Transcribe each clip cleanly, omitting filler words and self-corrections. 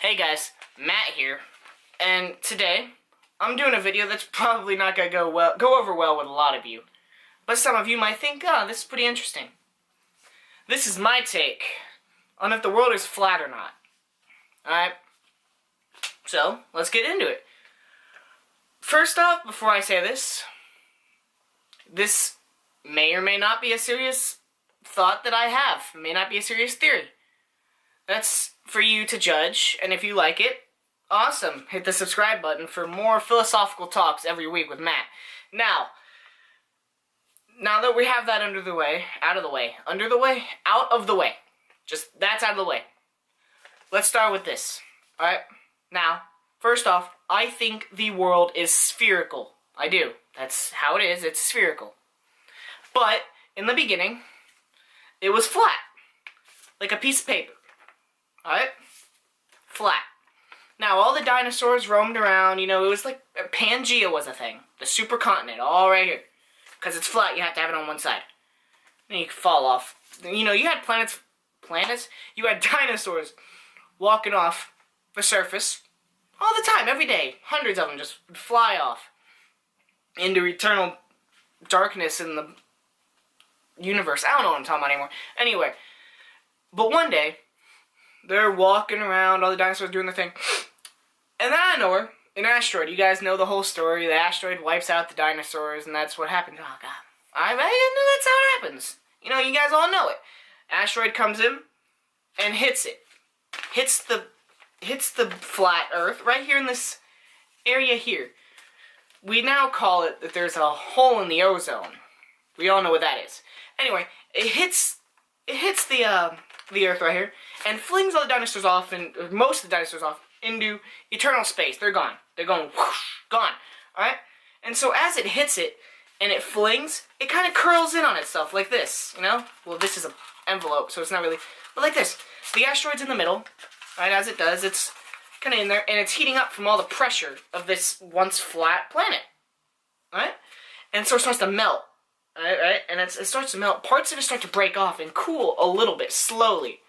Hey guys, Matt here, and today I'm doing a video that's probably not gonna go over well with a lot of you, but some of you might think, oh, this is pretty interesting. This is my take on if the world is flat or not. Alright, so let's get into it. First off, before I say this may or may not be a serious thought that I have. It may not be a serious theory. That's for you to judge, and if you like it, awesome. Hit the subscribe button for more philosophical talks every week with Matt. Now that we have that out of the way, just that's out of the way. Let's start with this, alright? Now, first off, I think the world is spherical. I do. That's how it is. It's spherical. But, in the beginning, it was flat. Like a piece of paper. Alright? Flat. Now, all the dinosaurs roamed around, it was like, Pangea was a thing. The supercontinent, all right here. Because it's flat, you have to have it on one side. Then you can fall off. You had planets, you had dinosaurs walking off the surface all the time, every day. Hundreds of them just fly off into eternal darkness in the universe. I don't know what I'm talking about anymore. Anyway, but one day, they're walking around, all the dinosaurs doing their thing, and then out of nowhere, an asteroid. You guys know the whole story. The asteroid wipes out the dinosaurs, and that's what happens. Oh, God. That's how it happens. You guys all know it. Asteroid comes in and hits it. Hits the flat Earth right here in this area here. We now call it that there's a hole in the ozone. We all know what that is. Anyway, it hits the Earth right here and flings all the dinosaurs off, and most of the dinosaurs off, into eternal space. They're gone. They're going whoosh, gone. Alright? And so as it hits it and it flings, it kind of curls in on itself like this, Well, this is an envelope, so it's not really, but like this. The asteroid's in the middle, right? As it does, it's kind of in there, and it's heating up from all the pressure of this once flat planet. Alright? And so it starts to melt. Right? And it starts to melt. Parts of it start to break off and cool a little bit, slowly.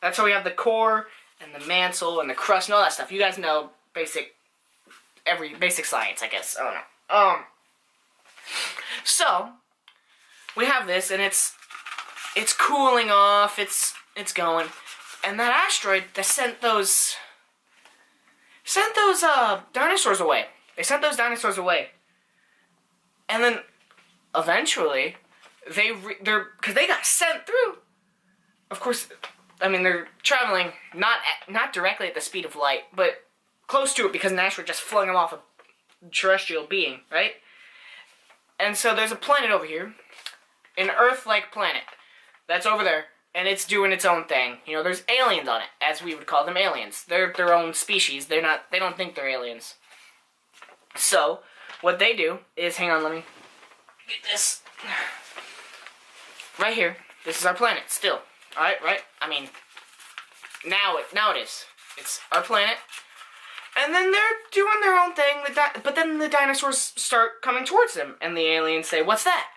That's how we have the core, and the mantle, and the crust, and all that stuff. You guys know basic science, I guess. I don't know. So, we have this, and it's cooling off, it's going. And that asteroid that sent those dinosaurs away. They sent those dinosaurs away. And then, eventually, because they got sent through. Of course, they're traveling not directly at the speed of light, but close to it because an asteroid just flung them off a terrestrial being, right? And so there's a planet over here, an Earth-like planet, that's over there, and it's doing its own thing. There's aliens on it, as we would call them aliens. They're their own species. They don't think they're aliens. So, what they do is, hang on, let me get this. Right here, this is our planet, still. Alright, right? Now it is. It's our planet. And then they're doing their own thing, but then the dinosaurs start coming towards them, and the aliens say, "What's that?"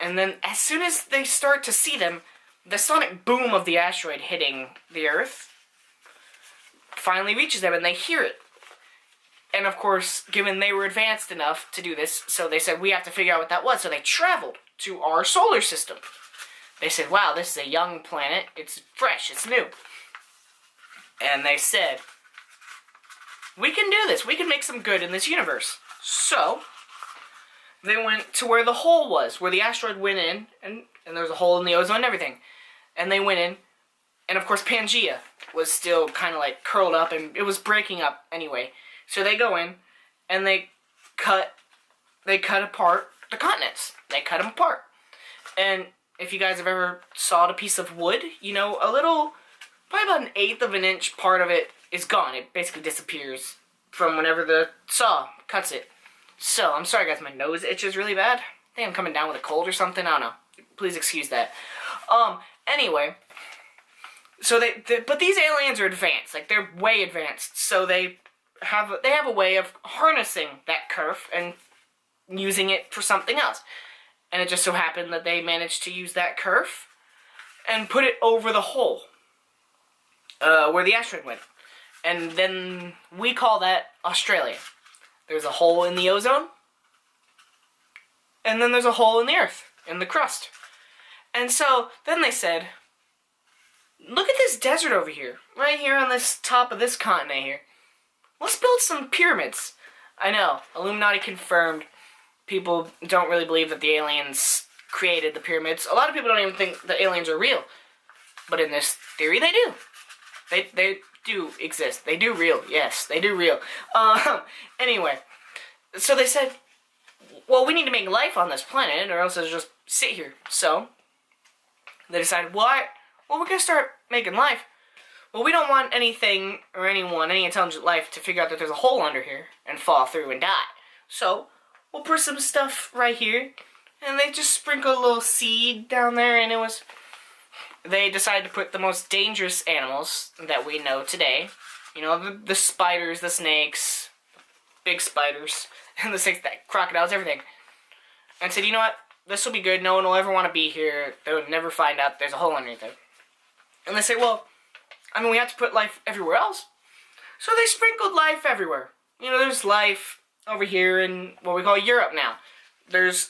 And then, as soon as they start to see them, the sonic boom of the asteroid hitting the Earth finally reaches them, and they hear it. And of course, given they were advanced enough to do this, so they said, we have to figure out what that was. So they traveled to our solar system. They said, wow, this is a young planet. It's fresh. It's new. And they said, we can do this. We can make some good in this universe. So, they went to where the hole was, where the asteroid went in, and there was a hole in the ozone and everything. And they went in, and of course Pangea was still kind of like curled up, and it was breaking up anyway. So they go in, and they cut apart the continents. They cut them apart. And if you guys have ever sawed a piece of wood, a little, probably about 1/8 of an inch part of it is gone. It basically disappears from whenever the saw cuts it. So, I'm sorry guys, my nose itches really bad. I think I'm coming down with a cold or something, I don't know. Please excuse that. Anyway, so but these aliens are advanced, like they're way advanced, so they have a way of harnessing that kerf and using it for something else. And it just so happened that they managed to use that kerf and put it over the hole where the asteroid went. And then we call that Australia. There's a hole in the ozone, and then there's a hole in the earth, in the crust. And so then they said, look at this desert over here, right here on this top of this continent here. Let's build some pyramids. I know, Illuminati confirmed. People don't really believe that the aliens created the pyramids. A lot of people don't even think the aliens are real. But in this theory, they do. They do exist. They do real. Yes, they do real. Anyway, so they said, well, we need to make life on this planet, or else it'll just sit here. So they decided, well, we're going to start making life. Well, we don't want anything or anyone, any intelligent life, to figure out that there's a hole under here and fall through and die. So we'll put some stuff right here, and they just sprinkled a little seed down there, and they decided to put the most dangerous animals that we know today. You know, the spiders, the snakes, big spiders, and the snakes, the crocodiles, everything. And said, you know what, this will be good, no one will ever want to be here, they would never find out there's a hole underneath there. And they say, well, I mean, we have to put life everywhere else. So they sprinkled life everywhere. You know, there's life over here in what we call Europe now. There's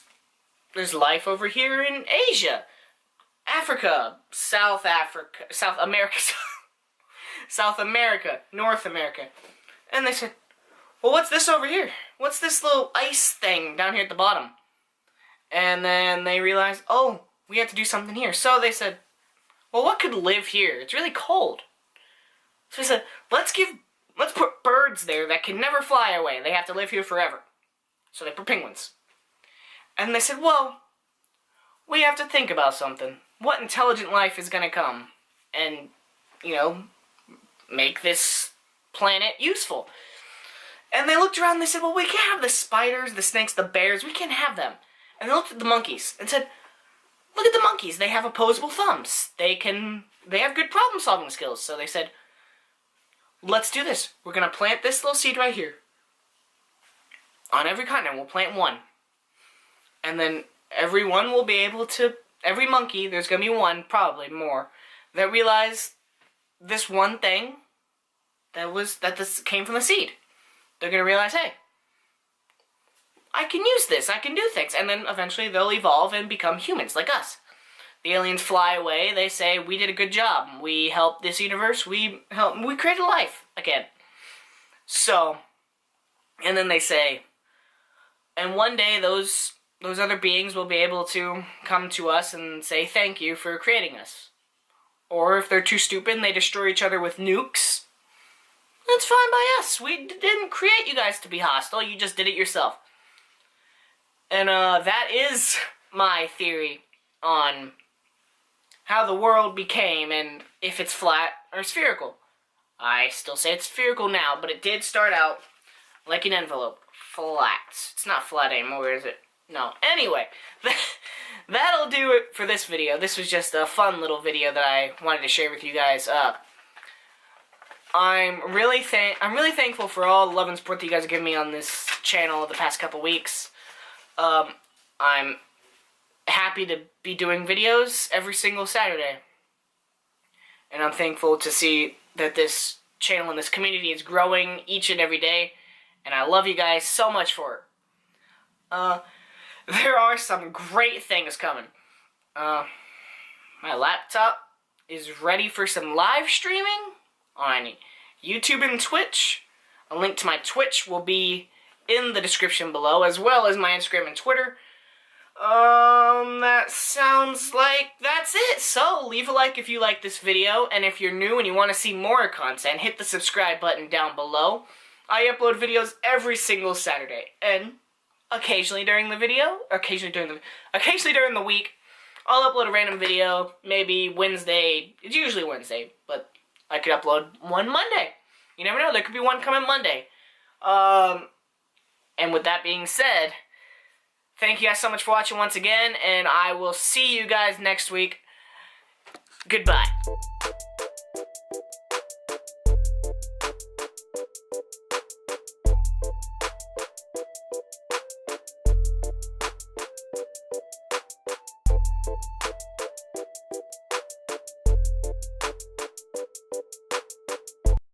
life over here in Asia, Africa, South America, South America, North America. And they said, well, what's this over here? What's this little ice thing down here at the bottom? And then they realized, oh, we have to do something here. So they said, well, what could live here? It's really cold. So they said, let's put birds there that can never fly away. They have to live here forever. So they put penguins. And they said, well, we have to think about something. What intelligent life is going to come and, you know, make this planet useful? And they looked around and they said, well, we can't have the spiders, the snakes, the bears. We can't have them. And they looked at the monkeys and said, look at the monkeys. They have opposable thumbs. They have good problem-solving skills. So they said, let's do this. We're going to plant this little seed right here. On every continent, we'll plant one. And then everyone will be able to, every monkey, there's going to be one, probably more, that realize this one thing that this came from the seed. They're going to realize, hey, I can use this, I can do things. And then eventually they'll evolve and become humans like us. The aliens fly away, they say, we did a good job. We helped this universe, we created life again. So, and then they say, and one day those other beings will be able to come to us and say thank you for creating us. Or if they're too stupid and they destroy each other with nukes, that's fine by us. We didn't create you guys to be hostile, you just did it yourself. And that is my theory on how the world became and if it's flat or spherical. I still say it's spherical now, but it did start out like an envelope. Flat. It's not flat anymore, is it? No. Anyway, that'll do it for this video. This was just a fun little video that I wanted to share with you guys. I'm really thankful for all the love and support that you guys have given me on this channel the past couple weeks. I'm happy to be doing videos every single Saturday. And I'm thankful to see that this channel and this community is growing each and every day. And I love you guys so much for it. There are some great things coming. My laptop is ready for some live streaming on YouTube and Twitch. A link to my Twitch will be in the description below, as well as my Instagram and Twitter. That sounds like that's it. So, leave a like if you like this video, and if you're new and you want to see more content, hit the subscribe button down below. I upload videos every single Saturday, and occasionally during the week, I'll upload a random video, maybe Wednesday. It's usually Wednesday, but I could upload one Monday. You never know, there could be one coming Monday. And with that being said, thank you guys so much for watching once again, and I will see you guys next week. Goodbye.